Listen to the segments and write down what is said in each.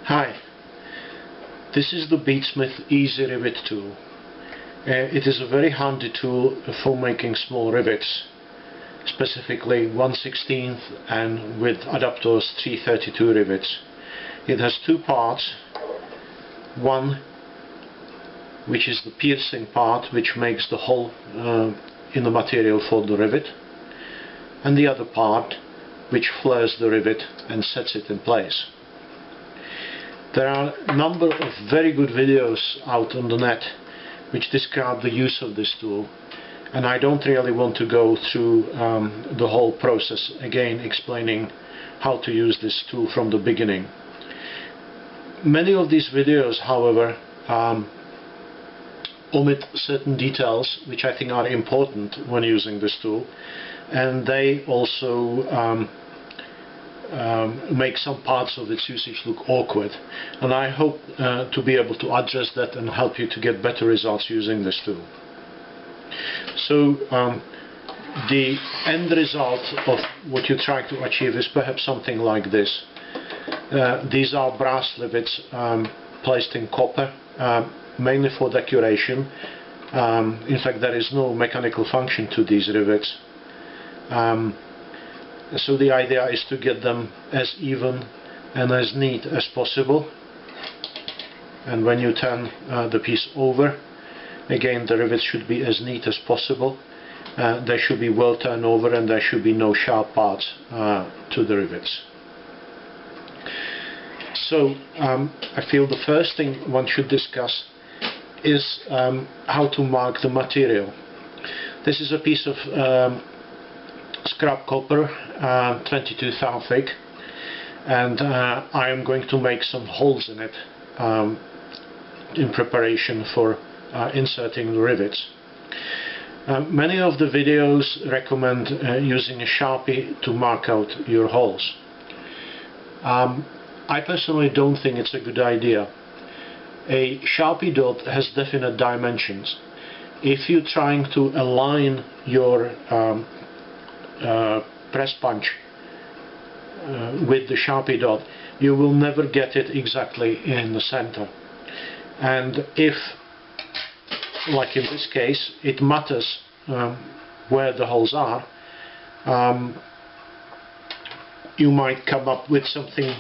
Hi, this is the Beatsmith EZ Rivet tool. It is a very handy tool for making small rivets, specifically 1/16 and with adapters 332 rivets. It has two parts, one which is the piercing part, which makes the hole in the material for the rivet, and the other part which flares the rivet and sets it in place. There are a number of very good videos out on the net which describe the use of this tool, and I don't really want to go through the whole process again, explaining how to use this tool from the beginning. Many of these videos, however, omit certain details which I think are important when using this tool, and they also make some parts of its usage look awkward, and I hope to be able to address that and help you to get better results using this tool. So the end result of what you're trying to achieve is perhaps something like this. These are brass rivets placed in copper, mainly for decoration. In fact, there is no mechanical function to these rivets. So the idea is to get them as even and as neat as possible, and when you turn the piece over, again the rivets should be as neat as possible. They should be well turned over, and there should be no sharp parts to the rivets. So I feel the first thing one should discuss is how to mark the material. This is a piece of scrap copper, 22 thou thick, and I am going to make some holes in it in preparation for inserting the rivets. Many of the videos recommend using a Sharpie to mark out your holes. I personally don't think it's a good idea. A Sharpie dot has definite dimensions. If you're trying to align your press punch with the Sharpie dot, you will never get it exactly in the center, and if, like in this case, it matters where the holes are, you might come up with something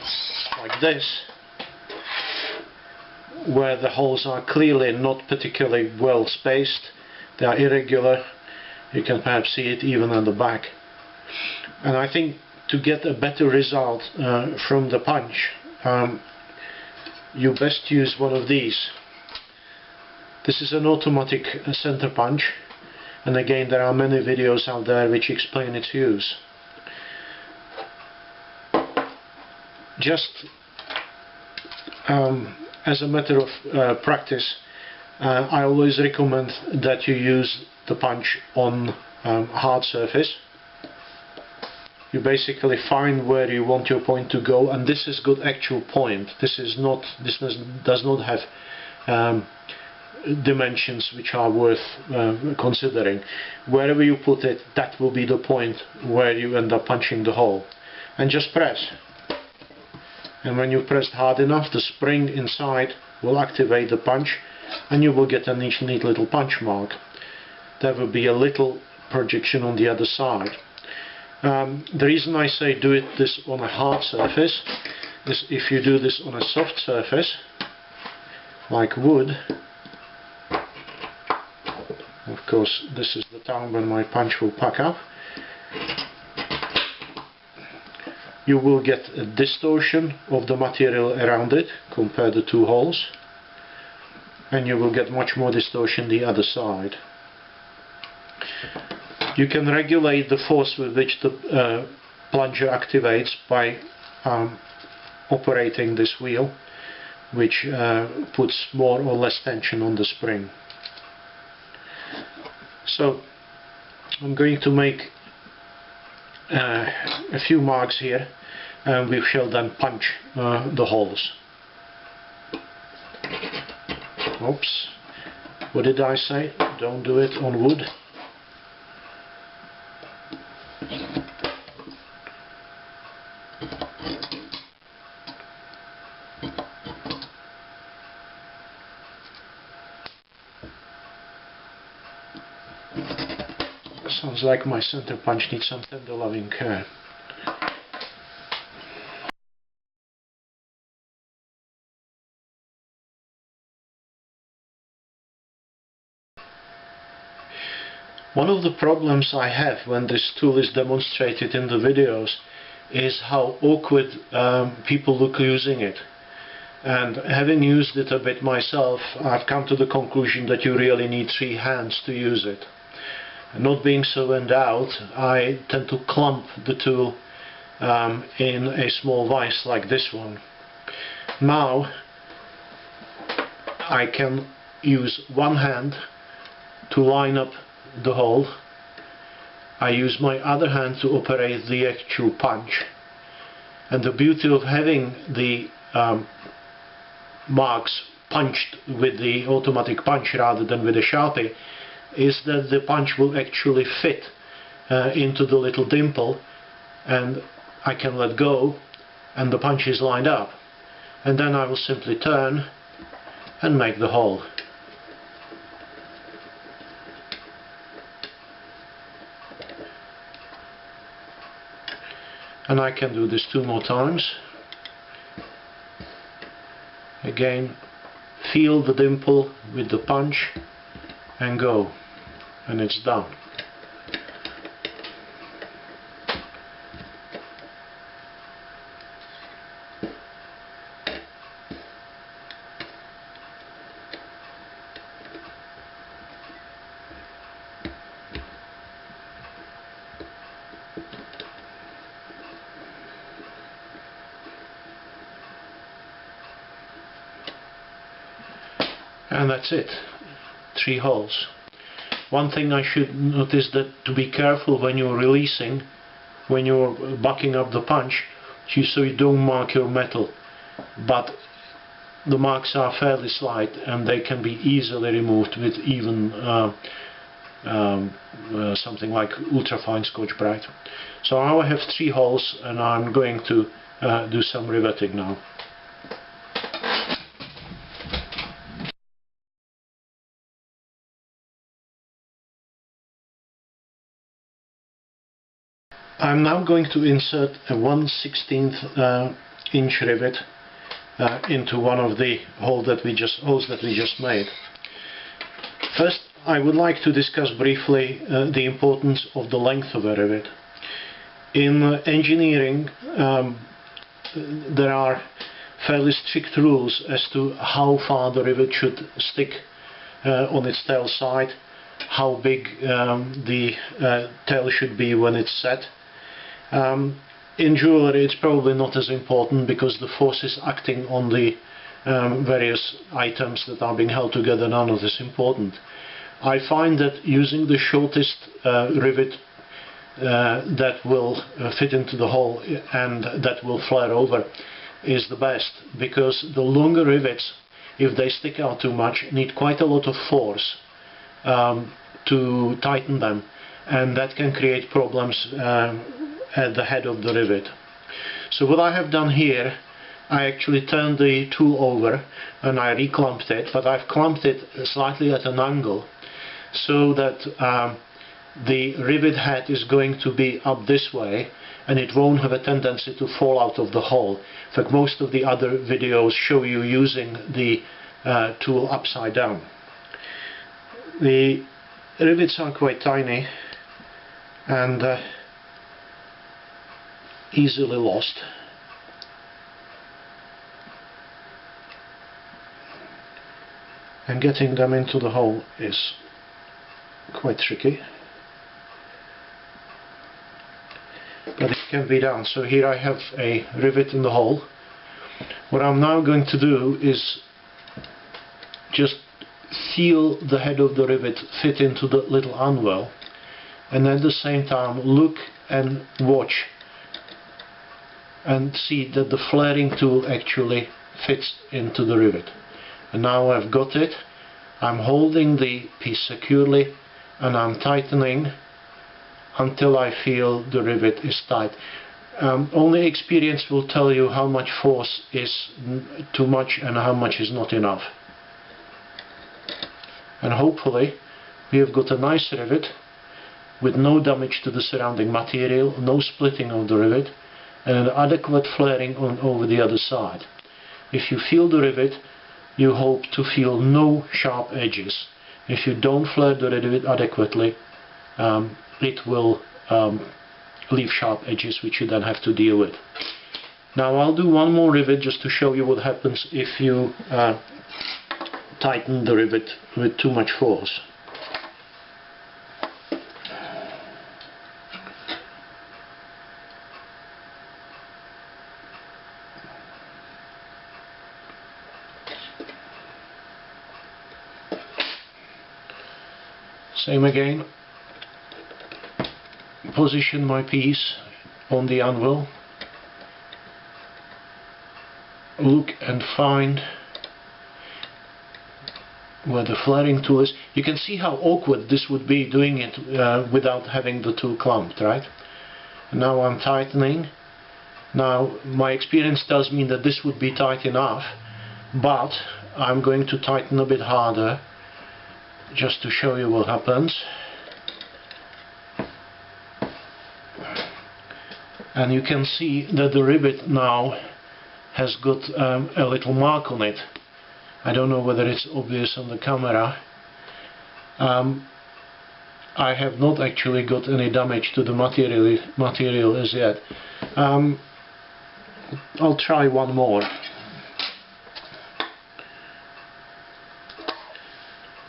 like this, where the holes are clearly not particularly well spaced, they are irregular. You can perhaps see it even on the back. And I think to get a better result from the punch, you best use one of these. This is an automatic center punch, and again there are many videos out there which explain its use. Just as a matter of practice, I always recommend that you use the punch on hard surface. You basically find where you want your point to go, and this is good actual point. This does not have dimensions which are worth considering. Wherever you put it, that will be the point where you end up punching the hole. And just press. And when you press hard enough, the spring inside will activate the punch, and you will get a neat little punch mark. There will be a little projection on the other side. The reason I say do this on a hard surface is if you do this on a soft surface like wood, of course this is the time when my punch will pack up, you will get a distortion of the material around it compared to two holes, and you will get much more distortion the other side. You can regulate the force with which the plunger activates by operating this wheel, which puts more or less tension on the spring. So I'm going to make a few marks here, and we shall then punch the holes. Oops, what did I say? Don't do it on wood. Sounds like my center punch needs some tender loving care. One of the problems I have when this tool is demonstrated in the videos is how awkward people look using it. And having used it a bit myself, I've come to the conclusion that you really need 3 hands to use it. Not being so endowed, I tend to clump the tool in a small vise like this one. Now I can use one hand to line up the hole. I use my other hand to operate the actual punch. And the beauty of having the marks punched with the automatic punch rather than with a Sharpie is that the punch will actually fit into the little dimple, and I can let go and the punch is lined up, and then I will simply turn and make the hole. And I can do this 2 more times. Again, feel the dimple with the punch and go, and it's done. And that's it. 3 holes. One thing I should notice, that to be careful when you're releasing, when you're bucking up the punch, so you don't mark your metal. But the marks are fairly slight and they can be easily removed with even something like ultrafine Scotch-Brite. So now I have 3 holes and I'm going to do some riveting now. I'm now going to insert a 1/16 inch rivet into one of the holes that we just made. First, I would like to discuss briefly the importance of the length of a rivet. In engineering, there are fairly strict rules as to how far the rivet should stick on its tail side, how big the tail should be when it's set. In jewellery it's probably not as important because the forces acting on the various items that are being held together, none of this important. I find that using the shortest rivet that will fit into the hole and that will flare over is the best, because the longer rivets, if they stick out too much, need quite a lot of force to tighten them, and that can create problems at the head of the rivet. So what I have done here, I actually turned the tool over and I reclamped it, but I've clamped it slightly at an angle so that the rivet head is going to be up this way and it won't have a tendency to fall out of the hole. In fact, most of the other videos show you using the tool upside down. The rivets are quite tiny and easily lost. And getting them into the hole is quite tricky, but it can be done. So here I have a rivet in the hole. What I'm now going to do is just feel the head of the rivet fit into the little anvil, and at the same time look and watch and see that the flaring tool actually fits into the rivet. And now I've got it, I'm holding the piece securely and I'm tightening until I feel the rivet is tight. Only experience will tell you how much force is too much and how much is not enough. And hopefully we have got a nice rivet with no damage to the surrounding material, no splitting of the rivet, and an adequate flaring over the other side. If you feel the rivet, you hope to feel no sharp edges. If you don't flare the rivet adequately, it will leave sharp edges which you then have to deal with. Now I'll do one more rivet just to show you what happens if you tighten the rivet with too much force. Same again, position my piece on the anvil, look and find where the flaring tool is. You can see how awkward this would be doing it without having the tool clamped, right? Now I'm tightening. Now my experience tells me that this would be tight enough, but I'm going to tighten a bit harder just to show you what happens. And you can see that the rivet now has got a little mark on it. I don't know whether it's obvious on the camera. I have not actually got any damage to the material as yet. I'll try one more.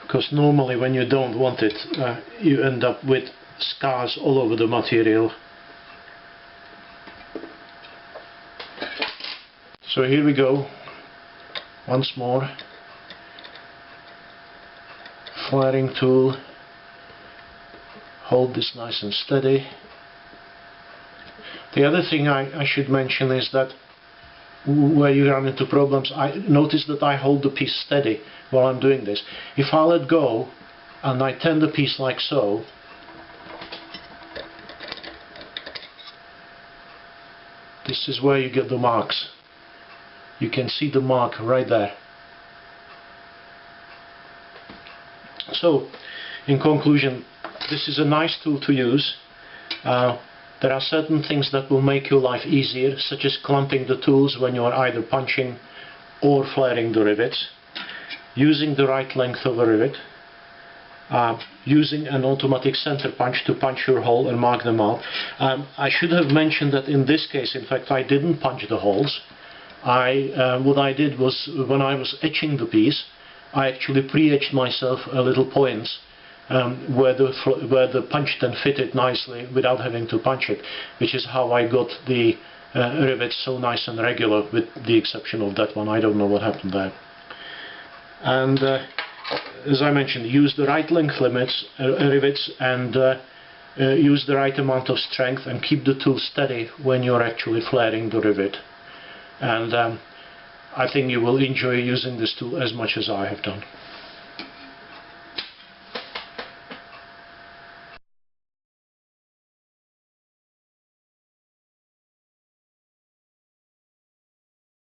Because normally when you don't want it, you end up with scars all over the material. So here we go, once more. Flaring tool, hold this nice and steady. The other thing I should mention is that where you run into problems, I notice that I hold the piece steady while I'm doing this. If I let go and I turn the piece like so, this is where you get the marks. You can see the mark right there. So, in conclusion, this is a nice tool to use. There are certain things that will make your life easier, such as clamping the tools when you are either punching or flaring the rivets, using the right length of a rivet, using an automatic center punch to punch your hole and mark them out. I should have mentioned that in this case, in fact, I didn't punch the holes. What I did was, when I was etching the piece, I actually pre-etched myself a little points where the punch then fitted nicely without having to punch it, which is how I got the rivets so nice and regular, with the exception of that one. I don't know what happened there. And as I mentioned, use the right length rivets and use the right amount of strength, and keep the tool steady when you're actually flaring the rivet. And I think you will enjoy using this tool as much as I have done.